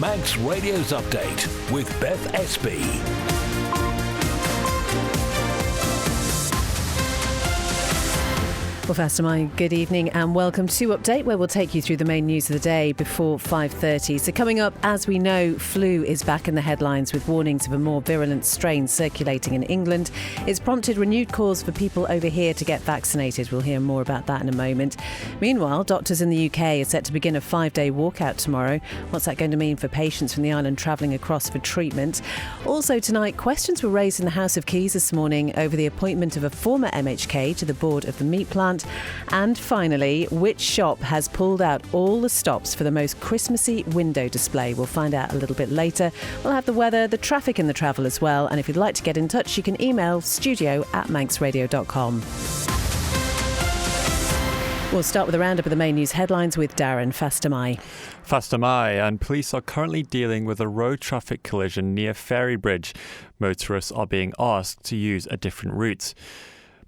Manx Radio's Update with Beth Espey. Well, first of all, good evening and welcome to Update, where we'll take you through the main news of the day before 5:30. So coming up, as we know, flu is back in the headlines with warnings of a more virulent strain circulating in England. It's prompted renewed calls for people over here to get vaccinated. We'll hear more about that in a moment. Meanwhile, doctors in the UK are set to begin a 5-day walkout tomorrow. What's that going to mean for patients from the island travelling across for treatment? Also tonight, questions were raised in the House of Keys this morning over the appointment of a former MHK to the board of the meat plant. And finally, which shop has pulled out all the stops for the most Christmassy window display? We'll find out a little bit later. We'll have the weather, the traffic and the travel as well. And if you'd like to get in touch, you can email studio@manxradio.com. We'll start with a roundup of the main news headlines with Darren Fastamai. Fastamai, and police are currently dealing with a road traffic collision near Ferry Bridge. Motorists are being asked to use a different route.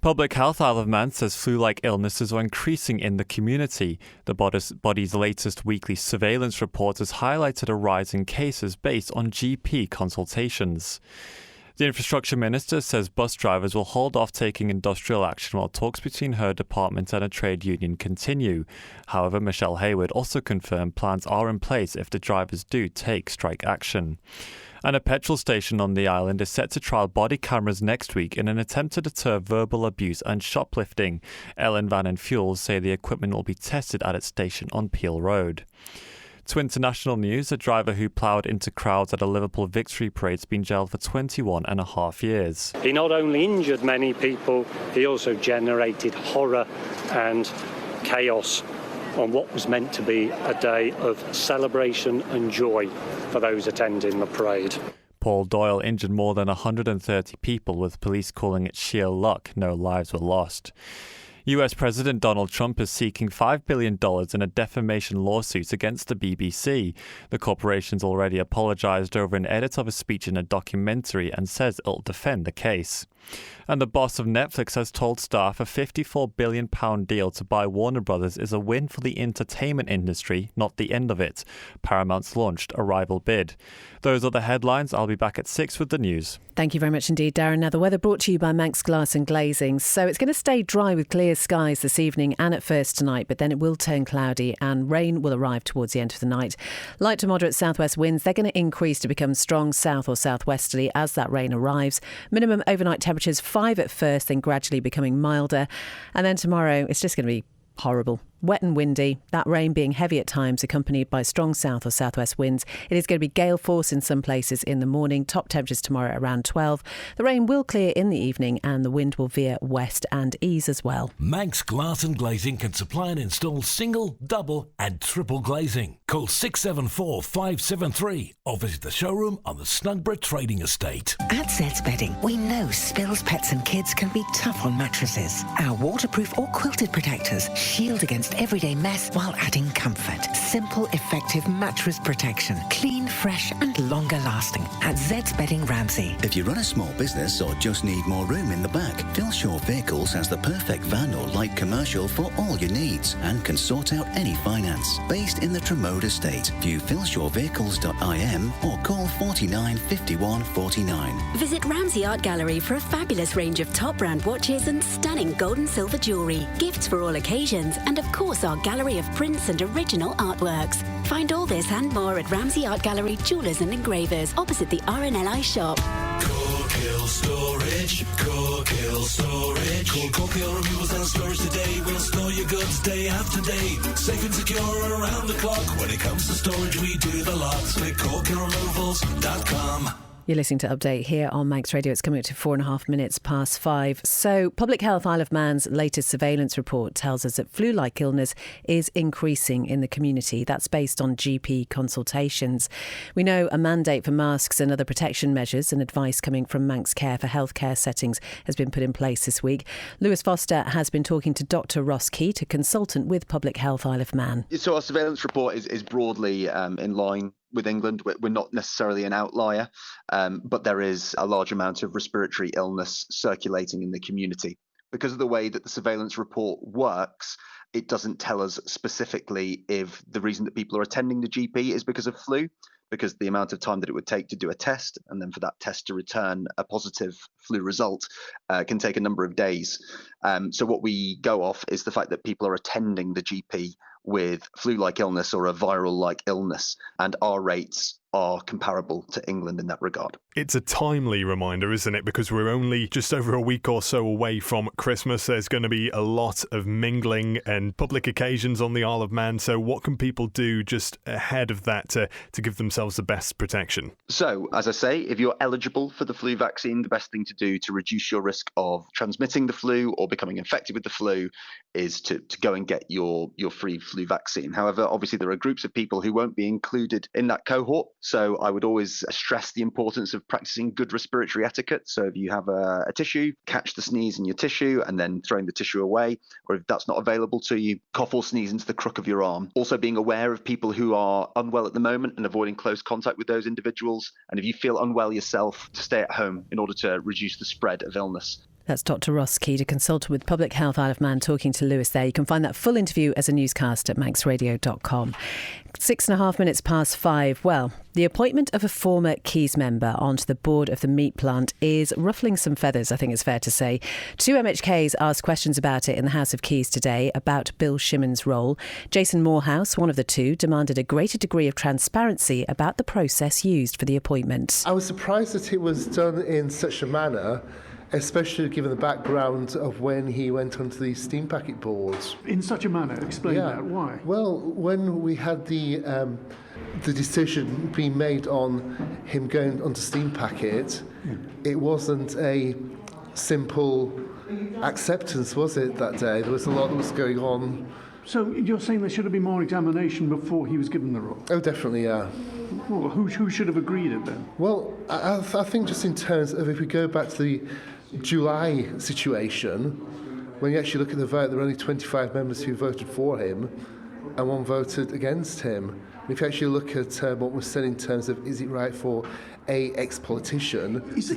Public Health Isle of Man says flu-like illnesses are increasing in the community. The body's latest weekly surveillance report has highlighted a rise in cases based on GP consultations. The Infrastructure Minister says bus drivers will hold off taking industrial action while talks between her department and a trade union continue. However, Michelle Hayward also confirmed plans are in place if the drivers do take strike action. And a petrol station on the island is set to trial body cameras next week in an attempt to deter verbal abuse and shoplifting. Ellen Van and Fuels say the equipment will be tested at its station on Peel Road. To international news, a driver who ploughed into crowds at a Liverpool victory parade has been jailed for 21 and a half years. He not only injured many people, he also generated horror and chaos on what was meant to be a day of celebration and joy for those attending the parade. Paul Doyle injured more than 130 people, with police calling it sheer luck no lives were lost. US President Donald Trump is seeking $5 billion in a defamation lawsuit against the BBC. The corporation's already apologised over an edit of a speech in a documentary and says it'll defend the case. And the boss of Netflix has told staff a £54 billion deal to buy Warner Brothers is a win for the entertainment industry, not the end of it. Paramount's launched a rival bid. Those are the headlines. I'll be back at 6 with the news. Thank you very much indeed, Darren. Now, the weather brought to you by Manx Glass and Glazing. So it's going to stay dry with clear skies this evening and at first tonight, but then it will turn cloudy and rain will arrive towards the end of the night. Light to moderate southwest winds, they're going to increase to become strong south or southwesterly as that rain arrives. Minimum overnight temperatures 5 at first, then gradually becoming milder. And then tomorrow, it's just going to be horrible. Wet and windy, that rain being heavy at times, accompanied by strong south or southwest winds. It is going to be gale force in some places in the morning. Top temperatures tomorrow around 12. The rain will clear in the evening and the wind will veer west and ease as well. Manx Glass and Glazing can supply and install single, double and triple glazing. Call 674 573 or visit the showroom on the Snugborough Trading Estate. At Zed's Bedding, we know spills, pets and kids can be tough on mattresses. Our waterproof or quilted protectors shield against everyday mess while adding comfort. Simple, effective mattress protection. Clean, fresh and longer lasting. At Zed's Bedding Ramsey. If you run a small business or just need more room in the back, Philshaw Vehicles has the perfect van or light commercial for all your needs and can sort out any finance. Based in the Tremode Estate. View philshawvehicles.im or call 49 51 49. Visit Ramsey Art Gallery for a fabulous range of top brand watches and stunning gold and silver jewellery. Gifts for all occasions and of course our gallery of prints and original artworks. Find all this and more at Ramsey Art Gallery, Jewellers and Engravers, opposite the RNLI shop. Corkhill Storage, Corkhill Storage. Call Corkhill Removals and Storage today. We'll store your goods day after day. Safe and secure around the clock. When it comes to storage, we do the lot. Click CorkhillRemovals.com. You're listening to Update here on Manx Radio. It's coming up to 4.5 minutes past 5. So, Public Health Isle of Man's latest surveillance report tells us that flu-like illness is increasing in the community. That's based on GP consultations. We know a mandate for masks and other protection measures and advice coming from Manx Care for healthcare settings has been put in place this week. Lewis Foster has been talking to Dr Ross Keat, a consultant with Public Health Isle of Man. So our surveillance report is broadly in line with England. We're not necessarily an outlier, but there is a large amount of respiratory illness circulating in the community. because of the way that the surveillance report works, it doesn't tell us specifically if the reason that people are attending the GP is because of flu, because the amount of time that it would take to do a test and then for that test to return a positive flu result can take a number of days. So what we go off is the fact that people are attending the GP with flu-like illness or a viral-like illness, and our rates are comparable to England in that regard. It's a timely reminder, isn't it? Because we're only just over a week or so away from Christmas. There's going to be a lot of mingling and public occasions on the Isle of Man. So what can people do just ahead of that to give themselves the best protection? So, as I say, if you're eligible for the flu vaccine, the best thing to do to reduce your risk of transmitting the flu or becoming infected with the flu is to go and get your free flu vaccine. However, obviously there are groups of people who won't be included in that cohort. So I would always stress the importance of practicing good respiratory etiquette. So if you have a tissue, catch the sneeze in your tissue and then throwing the tissue away. Or if that's not available to you, cough or sneeze into the crook of your arm. Also being aware of people who are unwell at the moment and avoiding close contact with those individuals. And if you feel unwell yourself, to stay at home in order to reduce the spread of illness. That's Dr. Ross Keed, a consultant with Public Health Isle of Man, talking to Lewis there. You can find that full interview as a newscast at manxradio.com. 6.5 minutes past 5. Well, the appointment of a former Keys member onto the board of the meat plant is ruffling some feathers, I think it's fair to say. Two MHKs asked questions about it in the House of Keys today about Bill Shimon's role. Jason Morehouse, one of the two, demanded a greater degree of transparency about the process used for the appointment. I was surprised that it was done in such a manner, especially given the background of when he went onto the steam packet boards. In such a manner? Explain that. Why? Well, when we had the decision being made on him going onto steam packet, it wasn't a simple acceptance, was it, that day? There was a lot that was going on. So you're saying there should have been more examination before he was given the role? Oh, definitely, yeah. Well, who should have agreed it then? Well, I think just in terms of if we go back to the July situation, when you actually look at the vote, there were only 25 members who voted for him and one voted against him. And if you actually look at what was said in terms of is it right for a ex-politician is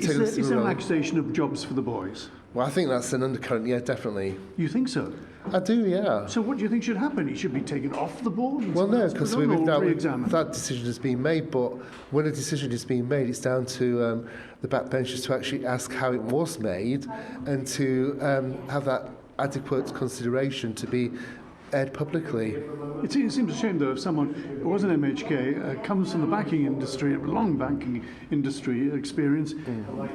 there an accusation of jobs for the boys? Well, I think that's an undercurrent, yeah, definitely. You think so? I do, yeah. So what do you think should happen? He should be taken off the board? Well, no, because that decision has been made, but when a decision is being made, it's down to the backbenchers to actually ask how it was made and to have that adequate consideration to be aired publicly. It seems a shame, though, if someone who was an MHK, comes from the banking industry, a long banking industry experience,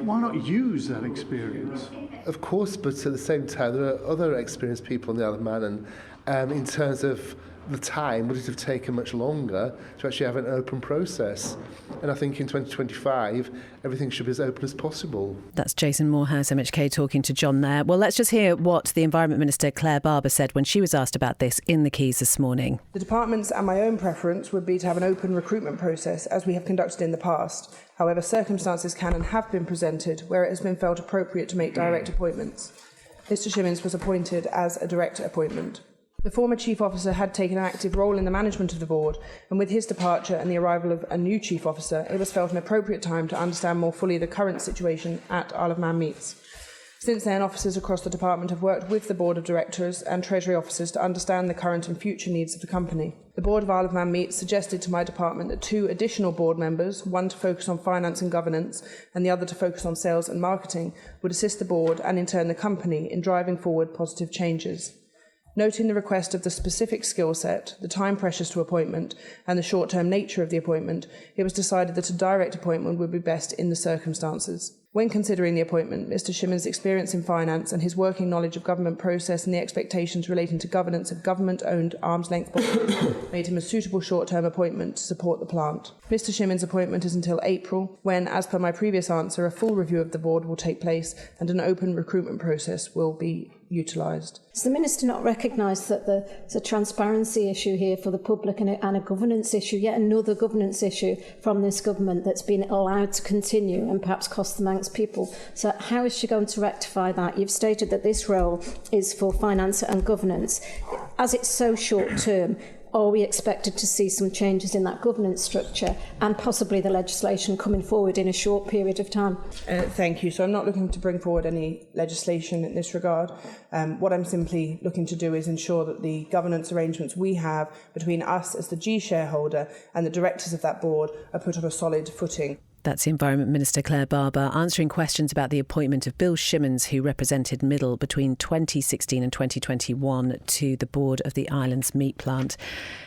why not use that experience? Of course, but at the same time, there are other experienced people on the Isle of Man, and in terms of the time, would it have taken much longer to actually have an open process? And I think in 2025, everything should be as open as possible. That's Jason Morehouse, MHK, talking to John there. Well, let's just hear what the Environment Minister, Claire Barber, said when she was asked about this in the Keys this morning. The Department's and my own preference would be to have an open recruitment process, as we have conducted in the past. However, circumstances can and have been presented where it has been felt appropriate to make direct appointments. Mr. Shimon's was appointed as a direct appointment. The former Chief Officer had taken an active role in the management of the board, and with his departure and the arrival of a new Chief Officer, it was felt an appropriate time to understand more fully the current situation at Isle of Man Meats. Since then, officers across the department have worked with the Board of Directors and Treasury officers to understand the current and future needs of the company. The Board of Isle of Man Meats suggested to my department that 2 additional board members, one to focus on finance and governance and the other to focus on sales and marketing, would assist the board and in turn the company in driving forward positive changes. Noting the request of the specific skill set, the time pressures to appointment, and the short-term nature of the appointment, it was decided that a direct appointment would be best in the circumstances. When considering the appointment, Mr. Shimon's experience in finance and his working knowledge of government process and the expectations relating to governance of government-owned arm's-length bodies made him a suitable short-term appointment to support the plant. Mr. Shimon's appointment is until April, when, as per my previous answer, a full review of the board will take place and an open recruitment process will be utilised. Does the Minister not recognise that there's a transparency issue here for the public and a governance issue, yet another governance issue from this government that's been allowed to continue and perhaps cost the Manx people? So how is she going to rectify that? You've stated that this role is for finance and governance. As it's so short term, are we expected to see some changes in that governance structure and possibly the legislation coming forward in a short period of time? Thank you. So I'm not looking to bring forward any legislation in this regard. What I'm simply looking to do is ensure that the governance arrangements we have between us as the G shareholder and the directors of that board are put on a solid footing. That's Environment Minister Claire Barber answering questions about the appointment of Bill Shimmons, who represented Middle between 2016 and 2021 to the board of the Islands Meat Plant.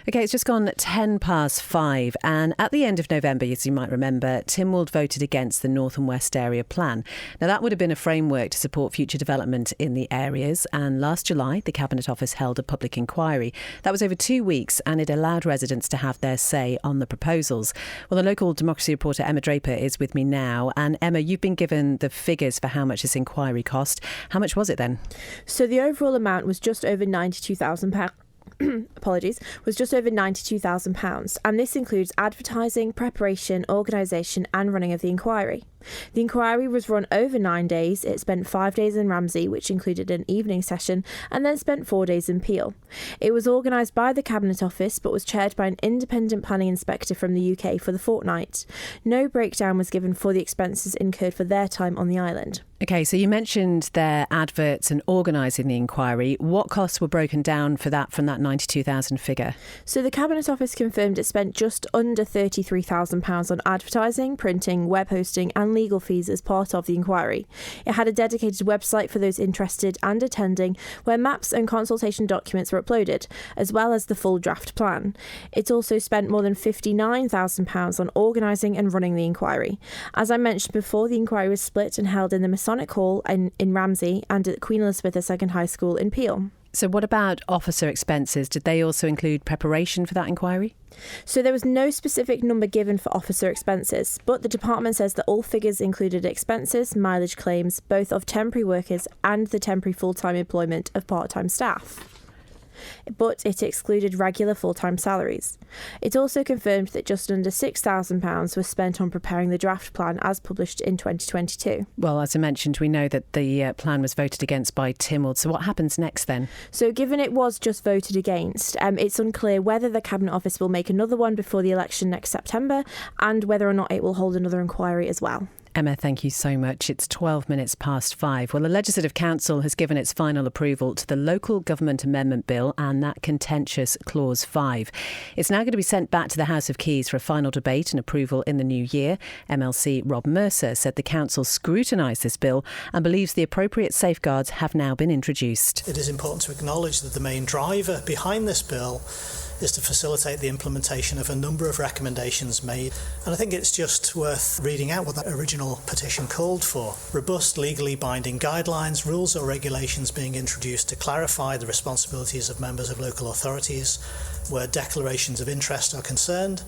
OK, it's just gone 5:10, and at the end of November, as you might remember, Tynwald voted against the North and West Area Plan. Now, that would have been a framework to support future development in the areas, and last July, the Cabinet Office held a public inquiry. That was over 2 weeks, and it allowed residents to have their say on the proposals. Well, the local democracy reporter Emma Draper is with me now. And Emma, you've been given the figures for how much this inquiry cost. How much was it then? So the overall amount was just over £92,000. Apologies, was just over £92,000, and this includes advertising, preparation, organisation and running of the inquiry. The inquiry was run over 9 days. It spent 5 days in Ramsey, which included an evening session, and then spent 4 days in Peel. It was organised by the Cabinet Office, but was chaired by an independent planning inspector from the UK for the fortnight. No breakdown was given for the expenses incurred for their time on the island. OK, so you mentioned their adverts and organising the inquiry. What costs were broken down for that from that 92,000 figure? So the Cabinet Office confirmed it spent just under £33,000 on advertising, printing, web hosting and legal fees as part of the inquiry. It had a dedicated website for those interested and attending, where maps and consultation documents were uploaded, as well as the full draft plan. It also spent more than £59,000 on organising and running the inquiry. As I mentioned before, the inquiry was split and held in the Masonic Hall in Ramsey and at Queen Elizabeth II High School in Peel. So what about officer expenses? Did they also include preparation for that inquiry? So there was no specific number given for officer expenses, but the department says that all figures included expenses, mileage claims, both of temporary workers and the temporary full-time employment of part-time staff. But it excluded regular full-time salaries. It also confirmed that just under £6,000 was spent on preparing the draft plan as published in 2022. Well, as I mentioned, we know that the plan was voted against by Tynwald. So what happens next then? So given it was just voted against, it's unclear whether the Cabinet Office will make another one before the election next September and whether or not it will hold another inquiry as well. Emma, thank you so much. It's 5:12. Well, the Legislative Council has given its final approval to the Local Government Amendment Bill and that contentious Clause 5. It's now going to be sent back to the House of Keys for a final debate and approval in the new year. MLC Rob Mercer said the Council scrutinised this bill and believes the appropriate safeguards have now been introduced. It is important to acknowledge that the main driver behind this bill is to facilitate the implementation of a number of recommendations made. And I think it's just worth reading out what that original petition called for. Robust, legally binding guidelines, rules or regulations being introduced to clarify the responsibilities of members of local authorities where declarations of interest are concerned,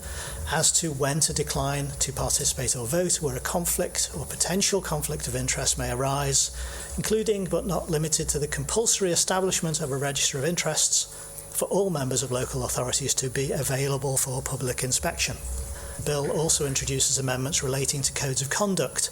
as to when to decline to participate or vote where a conflict or potential conflict of interest may arise, including but not limited to the compulsory establishment of a register of interests for all members of local authorities to be available for public inspection. The bill also introduces amendments relating to codes of conduct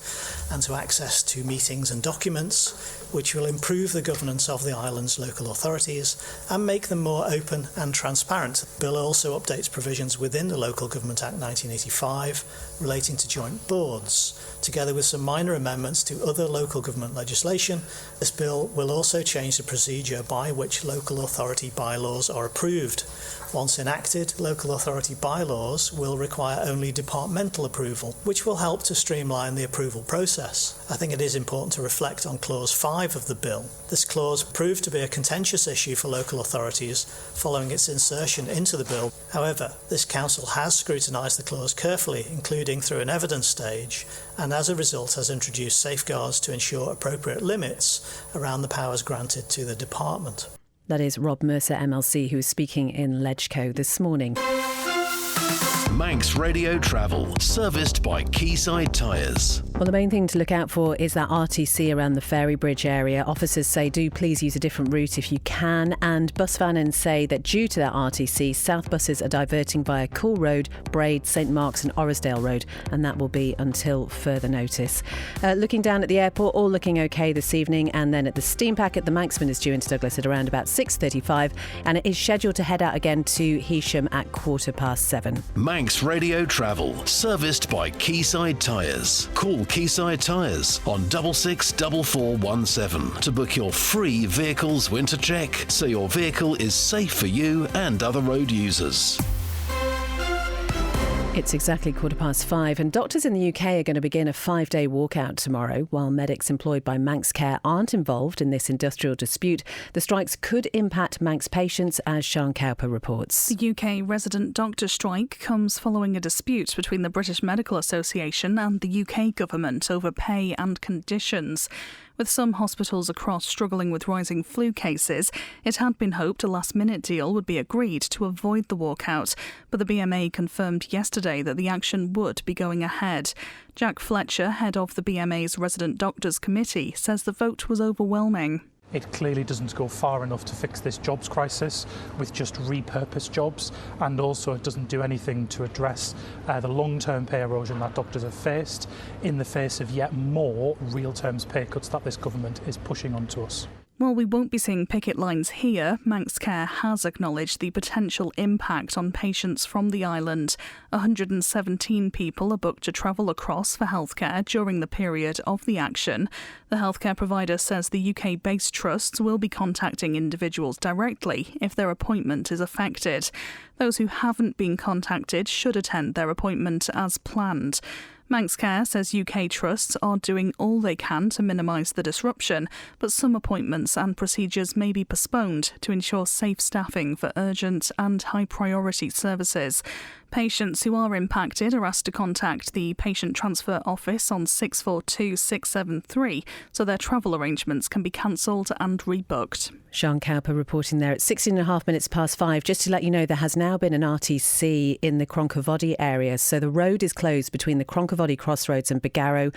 and to access to meetings and documents, which will improve the governance of the island's local authorities and make them more open and transparent. The bill also updates provisions within the Local Government Act 1985 relating to joint boards. Together with some minor amendments to other local government legislation, this bill will also change the procedure by which local authority bylaws are approved. Once enacted, local authority bylaws will require only departmental approval, which will help to streamline the approval process. I think it is important to reflect on Clause 5 of the bill. This clause proved to be a contentious issue for local authorities following its insertion into the bill. However, this council has scrutinised the clause carefully, including through an evidence stage, and as a result has introduced safeguards to ensure appropriate limits around the powers granted to the department. That is Rob Mercer, MLC, who was speaking in Ledgeco this morning. Manx Radio Travel, serviced by Quayside Tyres. Well, the main thing to look out for is that RTC around the Ferry Bridge area. Officers say do please use a different route if you can, and bus vanons say that due to that RTC, South buses are diverting via Cool Road, Braid, St Mark's and Orrisdale Road, and that will be until further notice. Looking down at the airport, all looking okay this evening, and then at the steam packet, the Manxman is due into Douglas at around about 6:35, and it is scheduled to head out again to Heysham at 7:15. Manx Radio Travel, serviced by Quayside Tyres. Call Quayside Tyres on 664417 to book your free vehicles winter check so your vehicle is safe for you and other road users. It's exactly 5:15, and doctors in the UK are going to begin a 5-day walkout tomorrow. While medics employed by Manx Care aren't involved in this industrial dispute, the strikes could impact Manx patients, as Sean Cowper reports. The UK resident doctor strike comes following a dispute between the British Medical Association and the UK government over pay and conditions. With some hospitals across struggling with rising flu cases, it had been hoped a last-minute deal would be agreed to avoid the walkout, but the BMA confirmed yesterday that the action would be going ahead. Jack Fletcher, head of the BMA's Resident Doctors Committee, says the vote was overwhelming. It clearly doesn't go far enough to fix this jobs crisis with just repurposed jobs, and also it doesn't do anything to address the long-term pay erosion that doctors have faced in the face of yet more real terms pay cuts that this government is pushing onto us. While we won't be seeing picket lines here, Manx Care has acknowledged the potential impact on patients from the island. 117 people are booked to travel across for healthcare during the period of the action. The healthcare provider says the UK-based trusts will be contacting individuals directly if their appointment is affected. Those who haven't been contacted should attend their appointment as planned. Manx Care says UK trusts are doing all they can to minimise the disruption, but some appointments and procedures may be postponed to ensure safe staffing for urgent and high-priority services. Patients who are impacted are asked to contact the Patient Transfer Office on 642-673 so their travel arrangements can be cancelled and rebooked. Sean Cowper reporting there at 5:16. Just to let you know, there has now been an RTC in the Cronkovody area, so the road is closed between the Cronkovody crossroads and Bigarrow.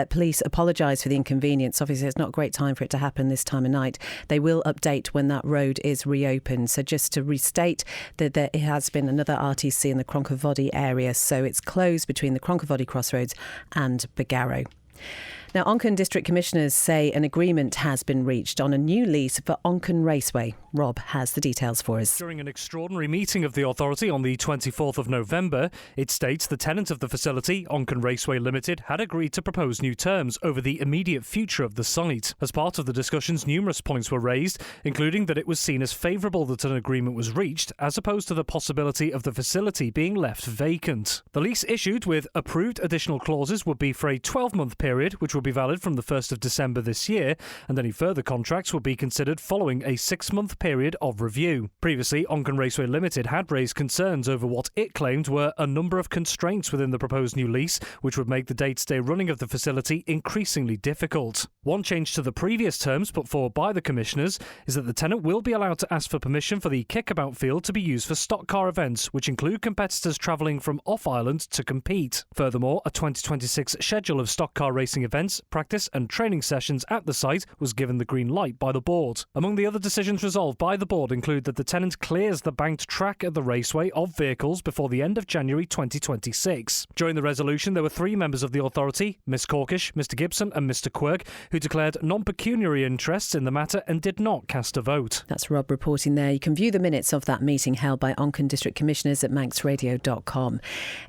Police apologise for the inconvenience. Obviously, it's not a great time for it to happen this time of night. They will update when that road is reopened. So just to restate that there has been another RTC in the Cronkovody area, so it's closed between the Cronkovody crossroads and Bigarrow. Now, Onchan District Commissioners say an agreement has been reached on a new lease for Onchan Raceway. Rob has the details for us. During an extraordinary meeting of the authority on the 24th of November, it states the tenant of the facility, Onchan Raceway Limited, had agreed to propose new terms over the immediate future of the site. As part of the discussions, numerous points were raised, including that it was seen as favourable that an agreement was reached, as opposed to the possibility of the facility being left vacant. The lease issued with approved additional clauses would be for a 12-month period, which would be valid from the 1st of December this year, and any further contracts would be considered following a 6-month period of review. Previously, Onchan Raceway Limited had raised concerns over what it claimed were a number of constraints within the proposed new lease, which would make the day-to-day running of the facility increasingly difficult. One change to the previous terms put forward by the Commissioners is that the tenant will be allowed to ask for permission for the kickabout field to be used for stock car events, which include competitors travelling from off-island to compete. Furthermore, a 2026 schedule of stock car racing events, practice and training sessions at the site was given the green light by the board. Among the other decisions resolved by the board include that the tenant clears the banked track at the raceway of vehicles before the end of January 2026. During the resolution, there were 3 members of the authority, Miss Corkish, Mr Gibson and Mr Quirk, who declared non-pecuniary interests in the matter and did not cast a vote. That's Rob reporting there. You can view the minutes of that meeting held by Onchan District Commissioners at manxradio.com.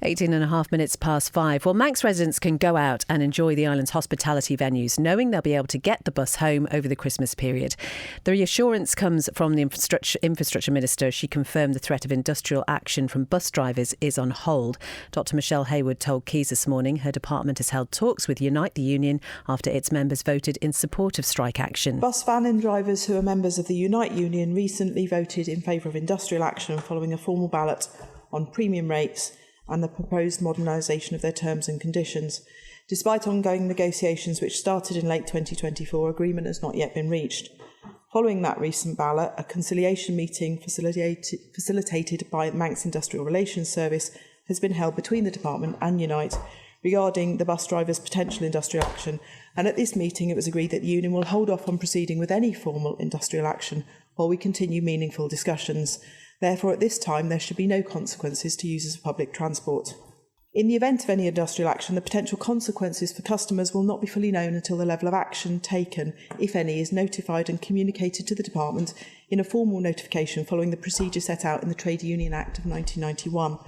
5:18. Well, Manx residents can go out and enjoy the island's hospitality venues, knowing they'll be able to get the bus home over the Christmas period. The reassurance comes from the Infrastructure Minister. She confirmed the threat of industrial action from bus drivers is on hold. Dr Michelle Hayward told Keys this morning her department has held talks with Unite the Union after its members voted in support of strike action. Bus van and drivers who are members of the Unite Union recently voted in favour of industrial action following a formal ballot on premium rates and the proposed modernisation of their terms and conditions. Despite ongoing negotiations which started in late 2024, agreement has not yet been reached. Following that recent ballot, a conciliation meeting facilitated by the Manx Industrial Relations Service has been held between the department and Unite, regarding the bus drivers' potential industrial action, and at this meeting it was agreed that the union will hold off on proceeding with any formal industrial action while we continue meaningful discussions. Therefore, at this time, there should be no consequences to users of public transport. In the event of any industrial action, the potential consequences for customers will not be fully known until the level of action taken, if any, is notified and communicated to the department in a formal notification following the procedure set out in the Trade Union Act of 1991.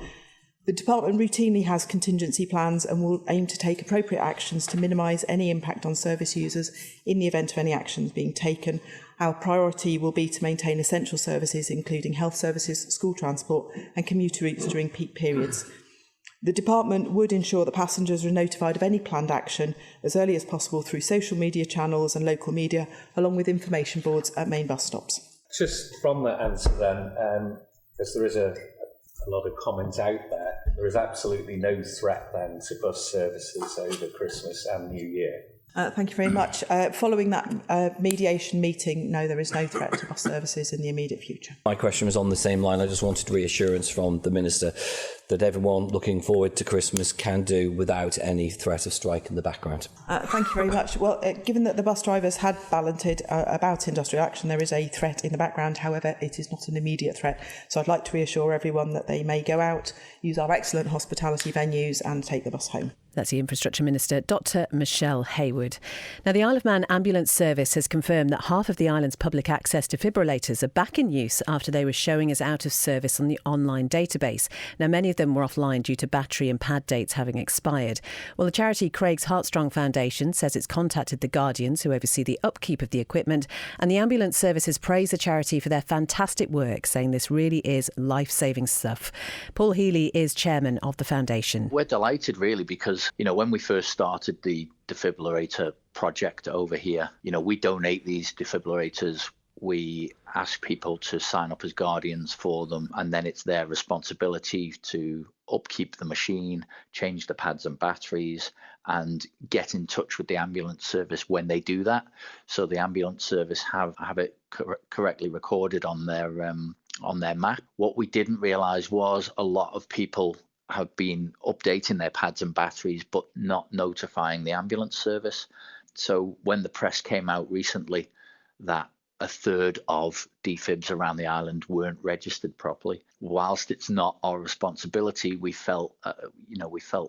The department routinely has contingency plans and will aim to take appropriate actions to minimise any impact on service users in the event of any actions being taken. Our priority will be to maintain essential services, including health services, school transport and commuter routes during peak periods. The department would ensure that passengers are notified of any planned action as early as possible through social media channels and local media, along with information boards at main bus stops. Just from that answer then, because there is a lot of comments out there is absolutely no threat then to bus services over Christmas and New Year. Thank you very much. Following that mediation meeting, no, there is no threat to bus services in the immediate future. My question was on the same line. I just wanted reassurance from the Minister that everyone looking forward to Christmas can do without any threat of strike in the background. Thank you very much. Well, given that the bus drivers had balloted about industrial action, there is a threat in the background. However, it is not an immediate threat. So I'd like to reassure everyone that they may go out, use our excellent hospitality venues and take the bus home. That's the Infrastructure Minister, Dr Michelle Hayward. Now, the Isle of Man Ambulance Service has confirmed that half of the island's public access defibrillators are back in use after they were showing as out of service on the online database. Now, many of them were offline due to battery and pad dates having expired. Well, the charity Craig's Heartstrong Foundation says it's contacted the Guardians, who oversee the upkeep of the equipment, and the ambulance service has praised the charity for their fantastic work, saying this really is life-saving stuff. Paul Healy is chairman of the foundation. We're delighted, really, because when we first started the defibrillator project over here, we donate these defibrillators. We ask people to sign up as guardians for them, and then it's their responsibility to upkeep the machine, change the pads and batteries, and get in touch with the ambulance service when they do that. So the ambulance service have it correctly recorded on their map. What we didn't realise was a lot of people have been updating their pads and batteries but not notifying the ambulance service. So when the press came out recently that a third of defibs around the island weren't registered properly, whilst it's not our responsibility, we felt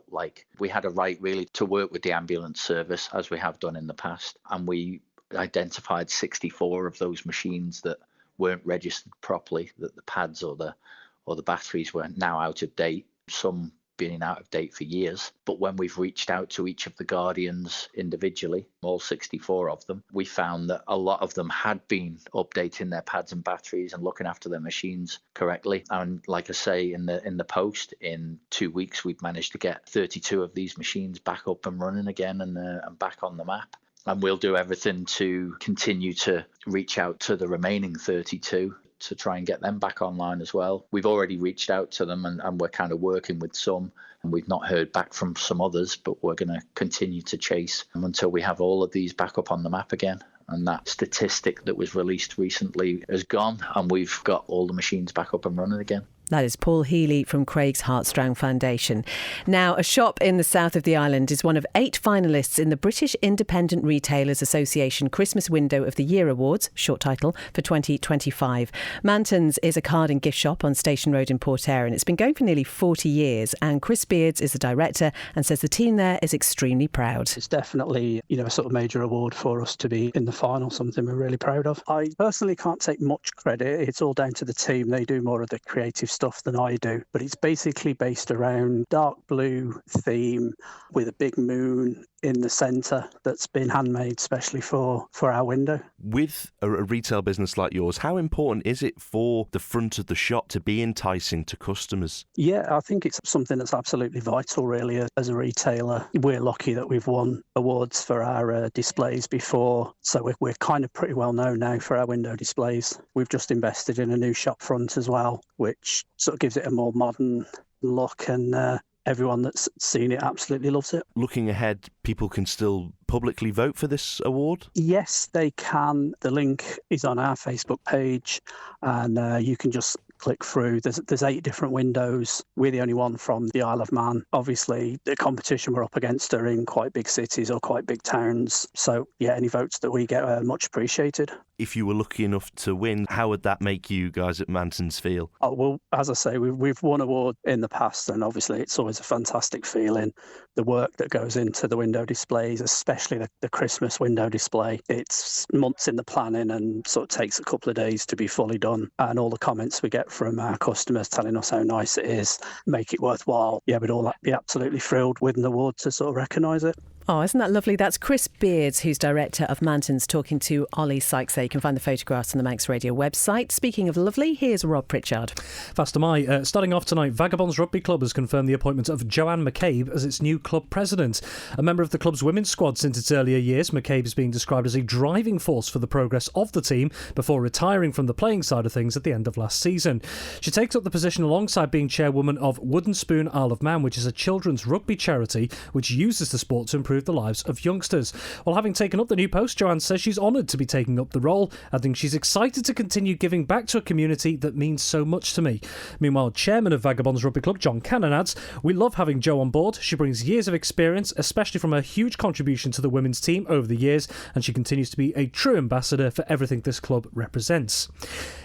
like we had a right really to work with the ambulance service as we have done in the past, and we identified 64 of those machines that weren't registered properly, that the pads or the batteries were now out of date, some being out of date for years. But when we've reached out to each of the Guardians individually, all 64 of them, we found that a lot of them had been updating their pads and batteries and looking after their machines correctly. And like I say in the post, in 2 weeks we've managed to get 32 of these machines back up and running again and back on the map. And we'll do everything to continue to reach out to the remaining 32 to try and get them back online as well. We've already reached out to them and we're kind of working with some, and we've not heard back from some others, but we're going to continue to chase until we have all of these back up on the map again. And that statistic that was released recently is gone, and we've got all the machines back up and running again. That is Paul Healy from Craig's Heartstrong Foundation. Now, a shop in the south of the island is one of 8 finalists in the British Independent Retailers Association Christmas Window of the Year Awards, short title, for 2025. Manton's is a card and gift shop on Station Road in Port Eyre, and it's been going for nearly 40 years. And Chris Beards is the director and says the team there is extremely proud. It's definitely, a sort of major award for us to be in the final, something we're really proud of. I personally can't take much credit. It's all down to the team. They do more of the creative stuff than I do, but it's basically based around dark blue theme with a big moon in the centre that's been handmade specially for our window. With a retail business like yours, how important is it for the front of the shop to be enticing to customers? Yeah, I think it's something that's absolutely vital, really. As a retailer, we're lucky that we've won awards for our displays before, so we're kind of pretty well known now for our window displays. We've just invested in a new shop front as well, which sort of gives it a more modern look, and everyone that's seen it absolutely loves it. Looking ahead, people can still publicly vote for this award? Yes, they can. The link is on our Facebook page, and you can just click through. There's 8 different windows. We're the only one from the Isle of Man. Obviously, the competition we're up against are in quite big cities or quite big towns. So, yeah, any votes that we get are much appreciated. If you were lucky enough to win, how would that make you guys at Mantons feel? Oh, well, as I say, we've won awards in the past, and obviously it's always a fantastic feeling. The work that goes into the window displays, especially the Christmas window display, it's months in the planning and sort of takes a couple of days to be fully done. And all the comments we get from our customers telling us how nice it is make it worthwhile. Yeah, we'd all be absolutely thrilled with an award to sort of recognise it. Oh, isn't that lovely? That's Chris Beards, who's director of Mantons, talking to Ollie Sykes. You can find the photographs on the Manx Radio website. Speaking of lovely, here's Rob Pritchard. Fast am I. Starting off tonight, Vagabonds Rugby Club has confirmed the appointment of Joanne McCabe as its new club president. A member of the club's women's squad since its earlier years, McCabe is being described as a driving force for the progress of the team before retiring from the playing side of things at the end of last season. She takes up the position alongside being chairwoman of Wooden Spoon Isle of Man, which is a children's rugby charity which uses the sport to improve the lives of youngsters. While having taken up the new post, Joanne says she's honoured to be taking up the role, adding she's excited to continue giving back to a community that means so much to me. Meanwhile, chairman of Vagabonds Rugby Club, John Cannon, adds, "We love having Jo on board. She brings years of experience, especially from her huge contribution to the women's team over the years, and she continues to be a true ambassador for everything this club represents."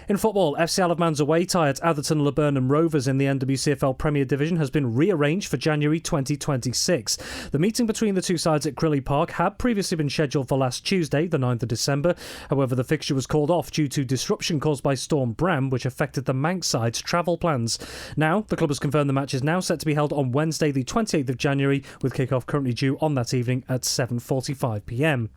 In football, FC Isle of Man's away tie at Atherton Laburnum Rovers in the NWCFL Premier Division has been rearranged for January 2026. The meeting between the two sides at Crilly Park had previously been scheduled for last Tuesday, the 9th of December. However, the fixture was called off due to disruption caused by Storm Bram, which affected the Manx side's travel plans. Now, the club has confirmed the match is now set to be held on Wednesday, the 28th of January, with kick-off currently due on that evening at 7:45pm.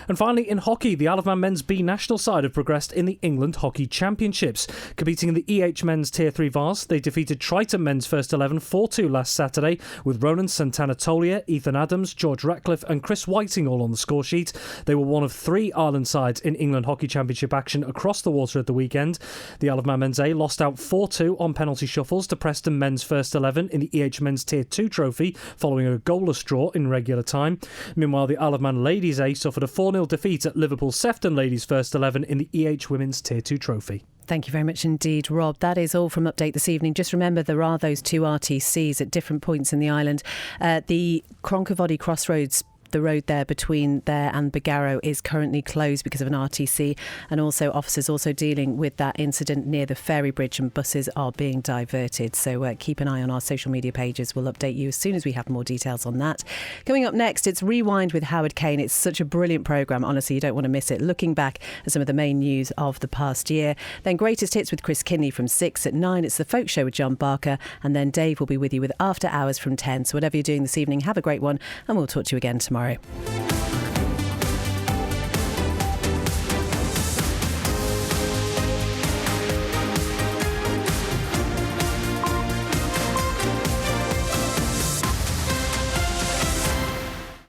And finally, in hockey, the Isle of Man men's B national side have progressed in the England Hockey Championships. Competing in the EH men's Tier 3 Vars, they defeated Triton men's first 11 4-2 last Saturday, with Ronan Santana-Tolia, Ethan Adams, George Ratcliffe and Chris Whiting all on the score sheet. They were one of 3 Ireland sides in England Hockey Championship action across the water at the weekend. The Isle of Man men's A lost out 4-2 on penalty shuffles to Preston men's first 11 in the EH men's Tier 2 trophy, following a goalless draw in regular time. Meanwhile, the Isle of Man ladies A suffered a 4-0 defeat at Liverpool Sefton ladies first 11 in the EH women's Tier 2 trophy. Thank you very much indeed, Rob. That is all from Update this evening. Just remember, there are those 2 RTCs at different points in the island. The Cronkavody Crossroads, the road there between there and Bagarrow, is currently closed because of an RTC, and also officers also dealing with that incident near the ferry bridge, and buses are being diverted. So keep an eye on our social media pages. We'll update you as soon as we have more details on that. Coming up next, it's Rewind with Howard Kane. It's such a brilliant programme. Honestly, you don't want to miss it. Looking back at some of the main news of the past year. Then Greatest Hits with Chris Kinney from 6. At 9, it's The Folk Show with John Barker. And then Dave will be with you with After Hours from 10. So whatever you're doing this evening, have a great one, and we'll talk to you again tomorrow.